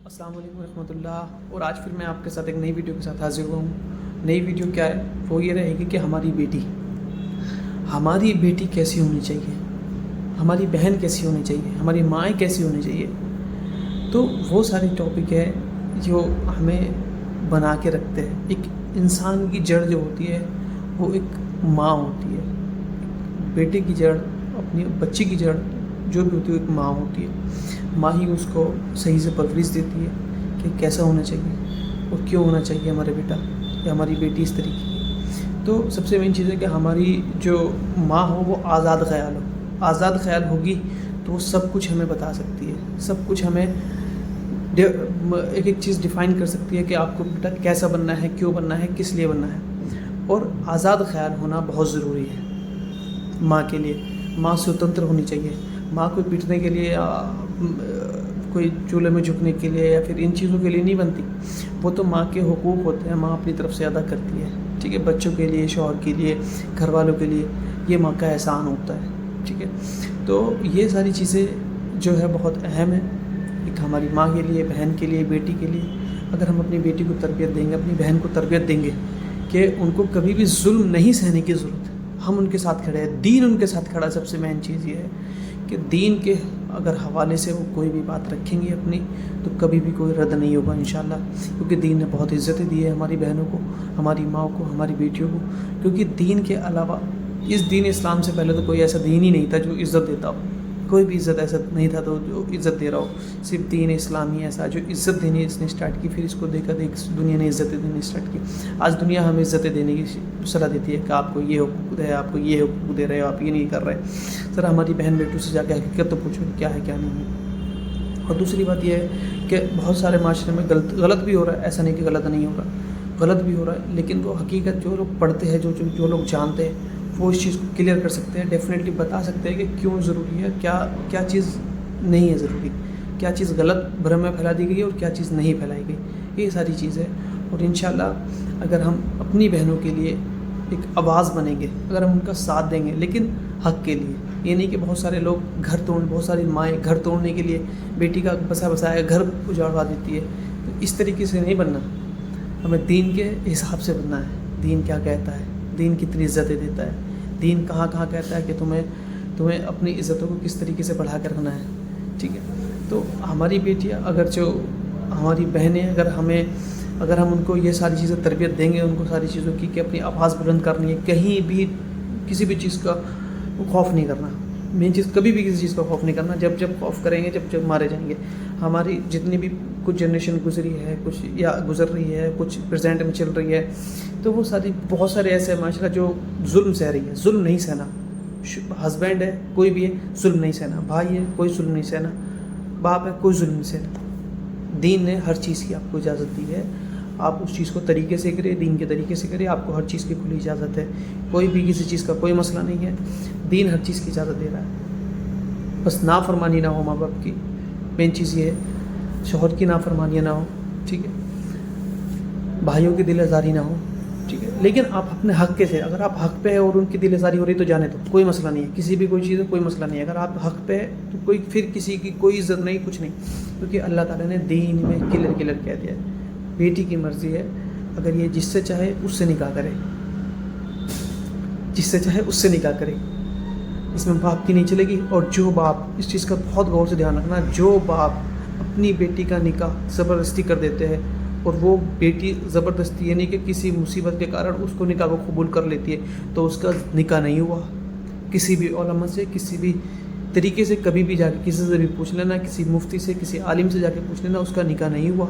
السلام علیکم ورحمۃ اللہ، اور آج پھر میں آپ کے ساتھ ایک نئی ویڈیو کے ساتھ حاضر ہوا ہوں۔ نئی ویڈیو کیا ہے؟ وہ یہ رہے گی کہ ہماری بیٹی کیسی ہونی چاہیے، ہماری بہن کیسی ہونی چاہیے، ہماری مائیں کیسی ہونی چاہیے۔ تو وہ سارے ٹاپک ہے جو ہمیں بنا کے رکھتے ہیں۔ ایک انسان کی جڑ جو ہوتی ہے وہ ایک ماں ہوتی ہے، بیٹے کی جڑ، اپنی بچی کی جڑ جو بھی ہوتی ہے وہ ایک ماں ہوتی ہے۔ ماں ہی اس کو صحیح سے پرورش دیتی ہے کہ کیسا ہونا چاہیے اور کیوں ہونا چاہیے ہمارے بیٹا یا ہماری بیٹی اس طریقے کی۔ تو سب سے مین چیز ہے کہ ہماری جو ماں ہو وہ آزاد خیال ہو۔ آزاد خیال ہوگی تو وہ سب کچھ ہمیں بتا سکتی ہے، سب کچھ ہمیں ایک ایک چیز ڈیفائن کر سکتی ہے کہ آپ کو بیٹا کیسا بننا ہے، کیوں بننا ہے، کس لیے بننا ہے۔ اور آزاد خیال ہونا بہت ضروری ہے ماں کے لیے۔ ماں سوتنتر ہونی چاہیے۔ ماں کو پیٹنے کے لیے، کوئی چولہے میں جھکنے کے لیے یا پھر ان چیزوں کے لیے نہیں بنتی۔ وہ تو ماں کے حقوق ہوتے ہیں، ماں اپنی طرف سے ادا کرتی ہے، ٹھیک ہے، بچوں کے لیے، شوہر کے لیے، گھر والوں کے لیے۔ یہ ماں کا احسان ہوتا ہے، ٹھیک ہے۔ تو یہ ساری چیزیں جو ہے بہت اہم ہے، ایک ہماری ماں کے لیے، بہن کے لیے، بیٹی کے لیے۔ اگر ہم اپنی بیٹی کو تربیت دیں گے، اپنی بہن کو تربیت دیں گے کہ ان کو کبھی بھی ظلم نہیں سہنے کی ضرورت ہے، ہم ان کے ساتھ کھڑے ہیں، دین ان کے ساتھ کھڑا ہے۔ سب سے مین چیز یہ ہے کہ دین کے اگر حوالے سے وہ کوئی بھی بات رکھیں گے اپنی، تو کبھی بھی کوئی رد نہیں ہوگا انشاءاللہ، کیونکہ دین نے بہت عزتیں دی ہے ہماری بہنوں کو، ہماری ماں کو، ہماری بیٹیوں کو۔ کیونکہ دین کے علاوہ، اس دین اسلام سے پہلے تو کوئی ایسا دین ہی نہیں تھا جو عزت دیتا ہو، کوئی بھی عزت ایسا نہیں تھا تو جو عزت دے رہا ہو۔ صرف دین اسلام ہی ایسا جو عزت دینی اس نے اسٹارٹ کی، پھر اس کو دیکھا دنیا نے عزتیں دینی اسٹارٹ کی۔ آج دنیا ہمیں عزتیں دینے کی صلاح دیتی ہے کہ آپ کو یہ حقوق ہے، آپ کو یہ حقوق دے رہے ہو، آپ یہ نہیں کر رہے۔ ذرا ہماری بہن بیٹوں سے جا کے حقیقت تو پوچھو کہ کیا ہے کیا نہیں ہے۔ اور دوسری بات یہ ہے کہ بہت سارے معاشرے میں غلط بھی ہو رہا ہے، ایسا نہیں کہ غلط نہیں ہو رہا، غلط بھی ہو رہا ہے، لیکن وہ حقیقت جو لوگ پڑھتے ہیں، جو لوگ جانتے ہیں، وہ اس چیز کو کلیئر کر سکتے ہیں، ڈیفینیٹلی بتا سکتے ہیں کہ کیوں ضروری ہے، کیا چیز نہیں ہے ضروری، کیا چیز غلط بھرم میں پھیلا دی گئی ہے اور کیا چیز نہیں پھیلائی گئی۔ یہ ساری چیزیں، اور انشاءاللہ اگر ہم اپنی بہنوں کے لیے ایک آواز بنیں گے، اگر ہم ان کا ساتھ دیں گے، لیکن حق کے لیے، یہ نہیں کہ بہت سارے لوگ بہت ساری مائیں گھر توڑنے کے لیے بیٹی کا بسایا گھر اجاڑوا دیتی ہے۔ تو اس طریقے سے نہیں بننا، ہمیں دین کے حساب سے بننا ہے۔ دین کیا کہتا ہے، دین کتنی عزتیں دیتا ہے، دین کہاں کہاں کہتا ہے کہ تمہیں اپنی عزتوں کو کس طریقے سے بڑھا کر رکھنا ہے، ٹھیک ہے۔ تو ہماری بیٹیاں، اگر جو ہماری بہنیں، اگر ہم ان کو یہ ساری چیزیں تربیت دیں گے، ان کو ساری چیزوں کی کہ اپنی آواز بلند کرنی ہے، کہیں بھی کسی بھی چیز کا خوف نہیں کرنا۔ مین چیز، کبھی بھی کسی چیز کا خوف نہیں کرنا۔ جب خوف کریں گے، جب مارے جائیں گے۔ ہماری جتنی بھی کچھ جنریشن گزری ہے، کچھ یا گزر رہی ہے، کچھ پریزنٹ میں چل رہی ہے، تو وہ بہت سارے ایسے معاشرہ جو ظلم سہ رہی ہے۔ ظلم نہیں سہنا، ہسبینڈ ہے کوئی بھی ہے، ظلم نہیں سہنا، بھائی ہے کوئی ظلم نہیں سہنا، باپ ہے کوئی ظلم نہیں سہنا۔ دین نے ہر چیز کی آپ کو اجازت دی ہے، آپ اس چیز کو طریقے سے کریں، دین کے طریقے سے کریں، آپ کو ہر چیز کی کھلی اجازت ہے۔ کوئی بھی کسی چیز کا کوئی مسئلہ نہیں ہے، دین ہر چیز کی اجازت دے رہا ہے۔ بس نافرمانی نہ ہو ماں باپ کی، مین چیز یہ ہے، شوہر کی نافرمانیاں نہ ہو، ٹھیک ہے، بھائیوں کی دل آزاری نہ ہو، ٹھیک ہے۔ لیکن آپ اپنے حق کے سے، اگر آپ حق پہ ہے اور ان کی دل آزاری ہو رہی تو جانے دو، کوئی مسئلہ نہیں ہے، کسی بھی کوئی چیز ہے کوئی مسئلہ نہیں ہے۔ اگر آپ حق پہ ہے تو پھر کسی کی کوئی عزت نہیں، کچھ نہیں، کیونکہ اللہ تعالیٰ نے دین میں کلیئر کہہ دیا ہے، بیٹی کی مرضی ہے، اگر یہ جس سے چاہے اس سے نکاح کرے، جس سے چاہے اس سے نکاح کرے، اس میں باپ کی نہیں چلے گی۔ اور جو باپ، اس چیز کا بہت غور سے دھیان رکھنا، جو باپ اپنی بیٹی کا نکاح زبردستی کر دیتے ہیں، اور وہ بیٹی زبردستی یعنی کہ کسی مصیبت کے کارن اس کو نکاح کو قبول کر لیتی ہے، تو اس کا نکاح نہیں ہوا۔ کسی بھی علماء سے، کسی بھی طریقے سے کبھی بھی جا کے کسی سے بھی پوچھ لینا، کسی مفتی سے، کسی عالم سے جا کے پوچھ لینا، اس کا نکاح نہیں ہوا۔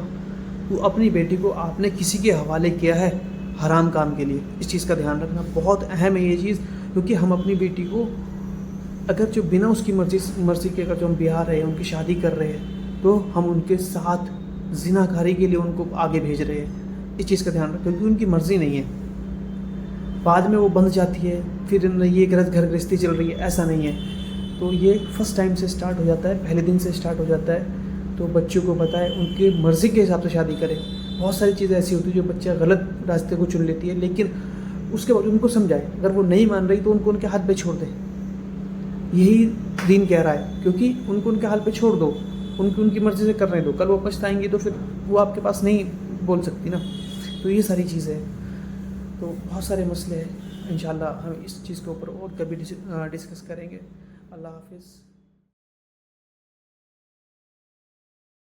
وہ اپنی بیٹی کو آپ نے کسی کے حوالے کیا ہے حرام کام کے لیے۔ اس چیز کا دھیان رکھنا بہت اہم ہے یہ چیز، کیونکہ ہم اپنی بیٹی کو اگر جو بنا اس کی مرضی کے اگر جو ہم بیاہ رہے ہیں، ان کی شادی کر رہے ہیں، تو ہم ان کے ساتھ زنا کاری کے لیے ان کو آگے بھیج رہے ہیں۔ اس چیز کا دھیان رکھیں، کیونکہ ان کی مرضی نہیں ہے، بعد میں وہ بندھ جاتی ہے، پھر یہ گھر گرہستی چل رہی ہے، ایسا نہیں ہے۔ تو یہ فرسٹ ٹائم سے سٹارٹ ہو جاتا ہے، پہلے دن سے سٹارٹ ہو جاتا ہے۔ تو بچوں کو بتائے، ان کی مرضی کے حساب سے شادی کرے۔ بہت ساری چیزیں ایسی ہوتی ہیں جو بچہ غلط راستے کو چن لیتی ہے، لیکن اس کے بعد ان کو سمجھائے، اگر وہ نہیں مان رہی تو ان کو ان کے ہاتھ پہ چھوڑ دے، یہی دین کہہ رہا ہے، کیونکہ ان کو ان کے حال پہ چھوڑ دو، ان کی مرضی سے کر رہے ہیں تو کل وہ پچھتائیں گی تو پھر وہ آپ کے پاس نہیں بول سکتی نا. تو یہ ساری چیزیں ہیں. تو بہت سارے مسئلے ہیں. انشاءاللہ ہم اس چیز کے اوپر اور کبھی ڈسکس کریں گے. اللہ حافظ.